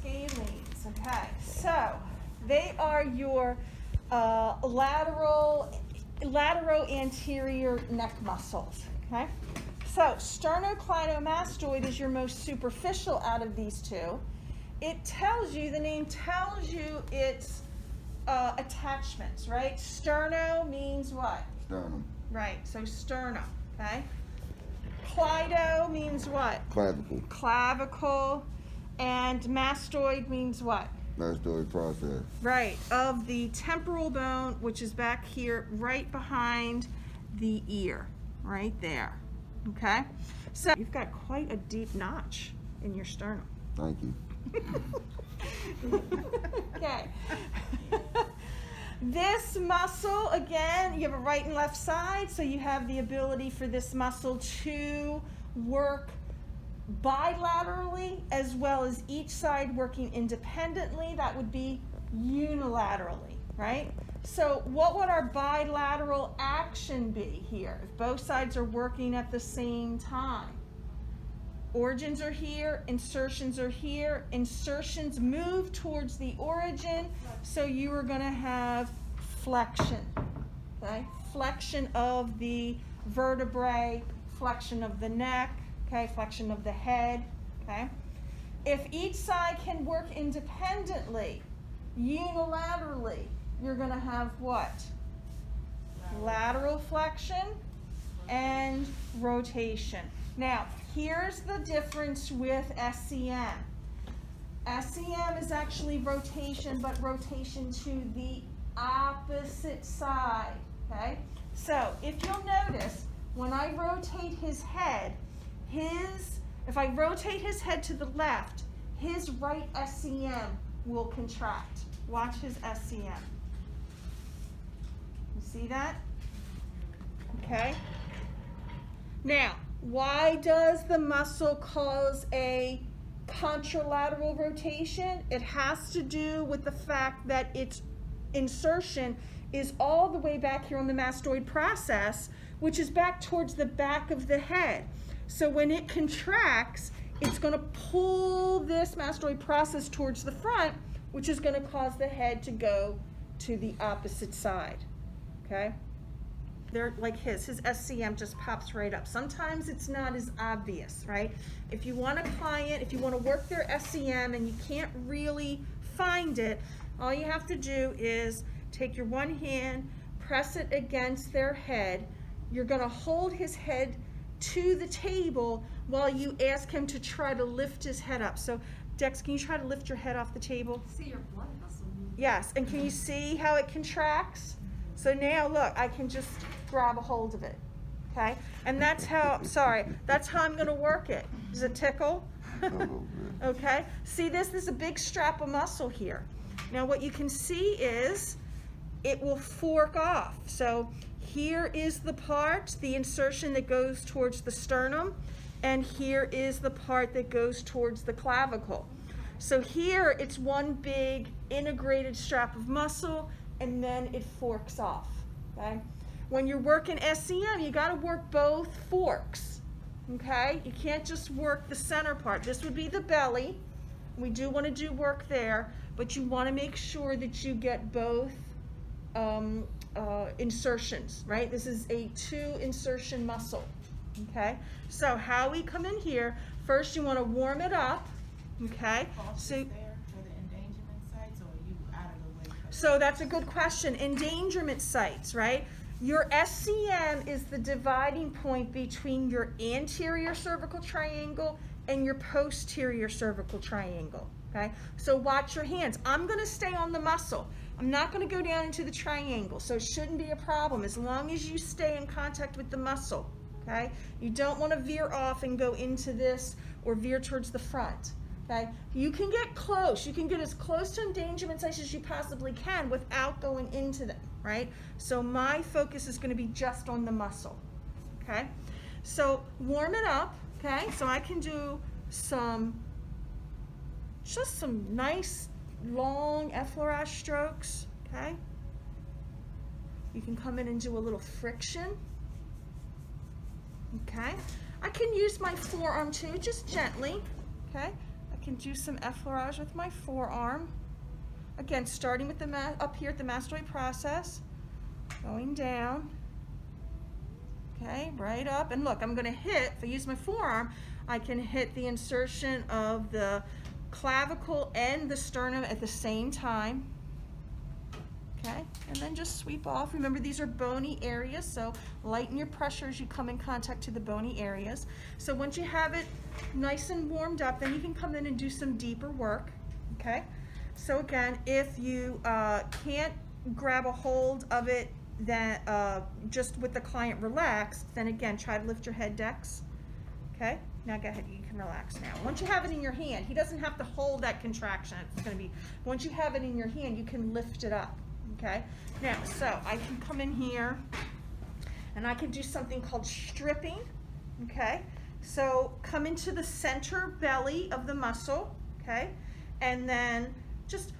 scalenes. Okay, so they are your lateral-anterior neck muscles. Okay, so sternocleidomastoid is your most superficial out of these two. It tells you, the name tells you its attachments, right? Sterno means what? Sternum. Right, so sternum, okay? Cleido means what? Clavicle. Clavicle. And mastoid means what? Mastoid process. Right, of the temporal bone, which is back here, right behind the ear, right there, okay? So you've got quite a deep notch in your sternum. Thank you. Okay. This muscle, again, you have a right and left side, so you have the ability for this muscle to work bilaterally as well as each side working independently. That would be unilaterally, right? So what would our bilateral action be here if both sides are working at the same time? Origins are here, insertions are here. Insertions move towards the origin, so you are going to have flexion, okay? Flexion of the vertebrae, flexion of the neck, okay? Flexion of the head, okay? If each side can work independently, unilaterally, you're going to have what? Lateral flexion and rotation. Now, here's the difference with SCM. SCM is actually rotation, but rotation to the opposite side, okay? So, if you'll notice, when I rotate his head, if I rotate his head to the left, his right SCM will contract. Watch his SCM. You see that? Okay? Now, why does the muscle cause a contralateral rotation? It has to do with the fact that its insertion is all the way back here on the mastoid process, which is back towards the back of the head. So when it contracts, it's going to pull this mastoid process towards the front, which is going to cause the head to go to the opposite side, okay? They're like his SCM just pops right up. Sometimes it's not as obvious, right? If you want a client, if you want to work their SCM and you can't really find it, all you have to do is take your one hand, press it against their head. You're going to hold his head to the table while you ask him to try to lift his head up. So, Dex, can you try to lift your head off the table? See your blood vessel. Yes, and can you see how it contracts? So now look, I can just grab a hold of it, okay? And that's how, that's how I'm gonna work it. Does it tickle? Okay, see this? There's a big strap of muscle here. Now what you can see is it will fork off. So here is the part, the insertion that goes towards the sternum, and here is the part that goes towards the clavicle. So here it's one big integrated strap of muscle, and then it forks off, okay? When you're working SCM, you gotta work both forks, okay? You can't just work the center part. This would be the belly. We do wanna do work there, but you wanna make sure that you get both insertions, right? This is a 2 insertion muscle, okay? So how we come in here, first you wanna warm it up, okay? So So that's a good question. Endangerment sites, right? Your SCM is the dividing point between your anterior cervical triangle and your posterior cervical triangle, okay? So watch your hands. I'm gonna stay on the muscle. I'm not gonna go down into the triangle, so it shouldn't be a problem as long as you stay in contact with the muscle, okay? You don't wanna veer off and go into this or veer towards the front. Okay, you can get close. You can get as close to endangerment sites as you possibly can without going into them, right? So my focus is going to be just on the muscle, okay? So warm it up, okay? So I can do just some nice long effleurage strokes, okay? You can come in and do a little friction, okay? I can use my forearm too, just gently, okay? I can do some effleurage with my forearm. Again, starting with the up here at the mastoid process, going down, okay, right up, and look, I'm going to hit, if I use my forearm, I can hit the insertion of the clavicle and the sternum at the same time, okay, and then just sweep off. Remember, these are bony areas, so lighten your pressure as you come in contact to the bony areas. So once you have it nice and warmed up, then you can come in and do some deeper work, okay? So again, if you can't grab a hold of it that just with the client relaxed, then again, try to lift your head dex, okay? Now go ahead, you can relax now. Once you have it in your hand, he doesn't have to hold that contraction. It's gonna be, once you have it in your hand, you can lift it up, okay? Now, so I can come in here and I can do something called stripping, okay? So come into the center belly of the muscle, okay? And then just,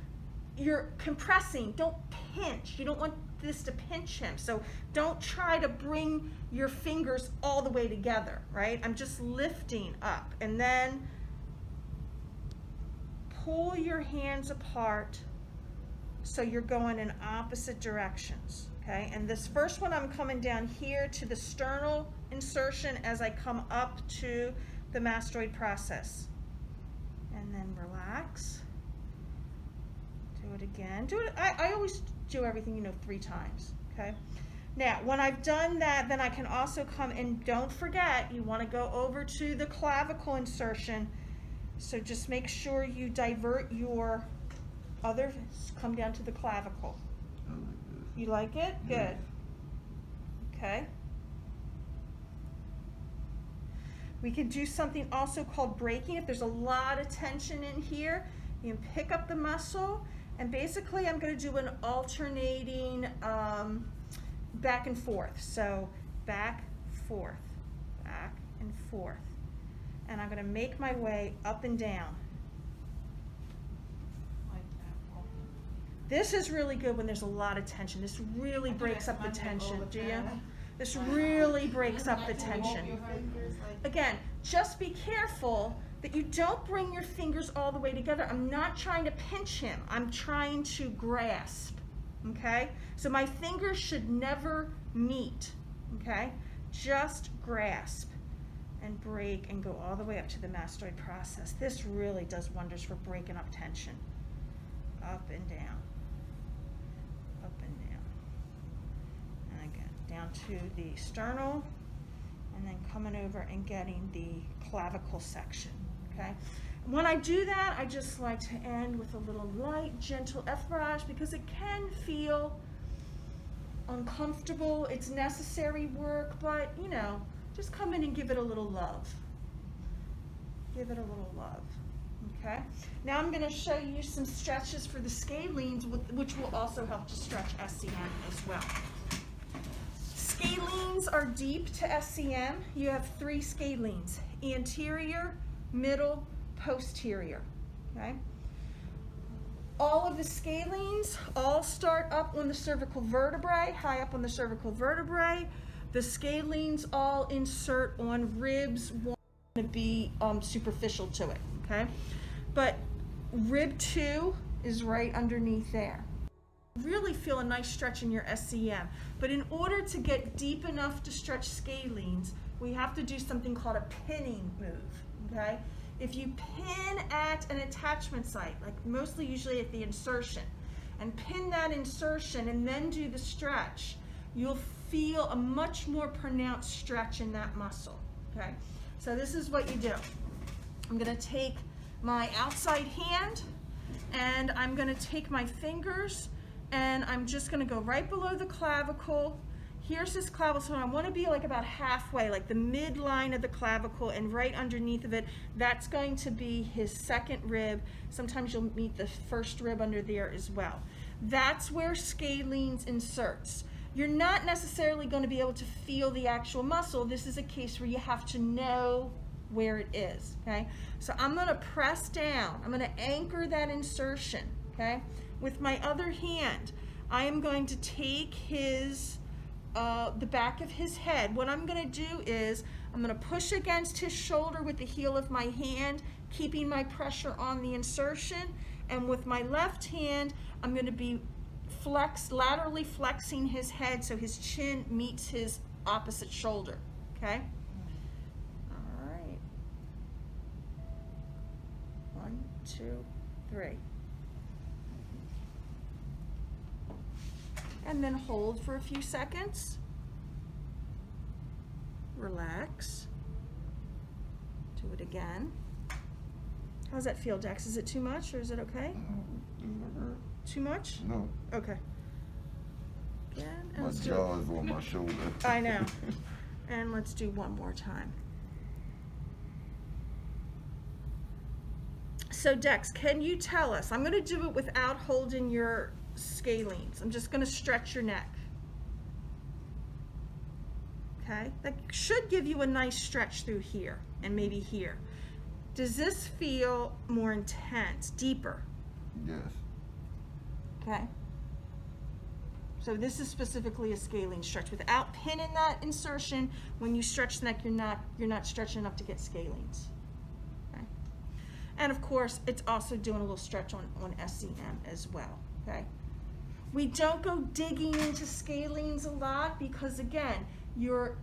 you're compressing, don't pinch. You don't want this to pinch him. So don't try to bring your fingers all the way together, right? I'm just lifting up, and then pull your hands apart so you're going in opposite directions, okay? And this first one, I'm coming down here to the sternal insertion as I come up to the mastoid process. And then relax. Do it again. Do it. I always do everything, you know, 3 times, okay? Now, when I've done that, then I can also come, and don't forget, you want to go over to the clavicle insertion. So just make sure you divert your other, come down to the clavicle. I like this. You like it? Yeah. Good. Okay. We can do something also called breaking. If there's a lot of tension in here, you can pick up the muscle, and basically I'm going to do an alternating back and forth. So back, forth, back and forth. And I'm going to make my way up and down. Like that. This is really good when there's a lot of tension. This really breaks up the tension. Do you? This really breaks up the tension. Again, just be careful that you don't bring your fingers all the way together. I'm not trying to pinch him. I'm trying to grasp, okay? So my fingers should never meet, okay? Just grasp and break and go all the way up to the mastoid process. This really does wonders for breaking up tension. Up and down, up and down. And again, down to the sternal, and then coming over and getting the clavicle section, okay? When I do that, I just like to end with a little light, gentle effleurage, because it can feel uncomfortable. It's necessary work, but you know, just come in and give it a little love. Give it a little love, okay? Now I'm gonna show you some stretches for the scalenes, which will also help to stretch SCM as well. Scalenes are deep to SCM. You have 3 scalenes: anterior, middle, posterior, okay? All of the scalenes all start up on the cervical vertebrae, high up on the cervical vertebrae. The scalenes all insert on ribs. One to be superficial to it, okay? But rib 2 is right underneath there. Really feel a nice stretch in your SCM, but in order to get deep enough to stretch scalenes, we have to do something called a pinning move, okay? If you pin at an attachment site, like mostly usually at the insertion, and pin that insertion and then do the stretch, you'll feel a much more pronounced stretch in that muscle, okay? So this is what you do. I'm gonna take my outside hand, and I'm gonna take my fingers, and I'm just gonna go right below the clavicle. Here's his clavicle, so I wanna be like about halfway, like the midline of the clavicle, and right underneath of it, that's going to be his second rib. Sometimes you'll meet the first rib under there as well. That's where scalenes inserts. You're not necessarily going to be able to feel the actual muscle. This is a case where you have to know where it is, okay? So I'm going to press down. I'm going to anchor that insertion, okay? With my other hand, I am going to take his, the back of his head. What I'm going to do is I'm gonna push against his shoulder with the heel of my hand, keeping my pressure on the insertion, and with my left hand, I'm gonna be laterally flexing his head so his chin meets his opposite shoulder, okay? All right. 1, 2, 3. And then hold for a few seconds. Relax. Do it again. How's that feel, Dex? Is it too much or is it okay? No, Too much? no. Okay. Again, and My let's do jaw is on my shoulder. I know. And let's do one more time. So Dex, can you tell us, I'm going to do it without holding your scalenes. I'm just going to stretch your neck. Okay? That should give you a nice stretch through here and maybe here. Does this feel more intense, deeper? Yes. Okay. So this is specifically a scalene stretch. Without pinning that insertion, when you stretch the neck, you're not stretching enough to get scalenes. Okay. And of course, it's also doing a little stretch on SCM as well. Okay. We don't go digging into scalenes a lot because again, your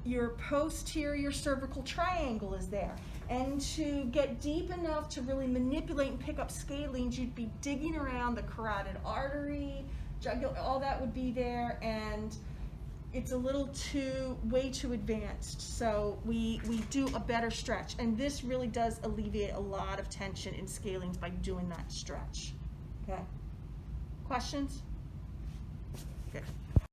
posterior cervical triangle is there. And to get deep enough to really manipulate and pick up scalenes, you'd be digging around the carotid artery, jugular, all that would be there, and it's a little way too advanced. So we do a better stretch, and this really does alleviate a lot of tension in scalenes by doing that stretch. Okay. Questions? Good.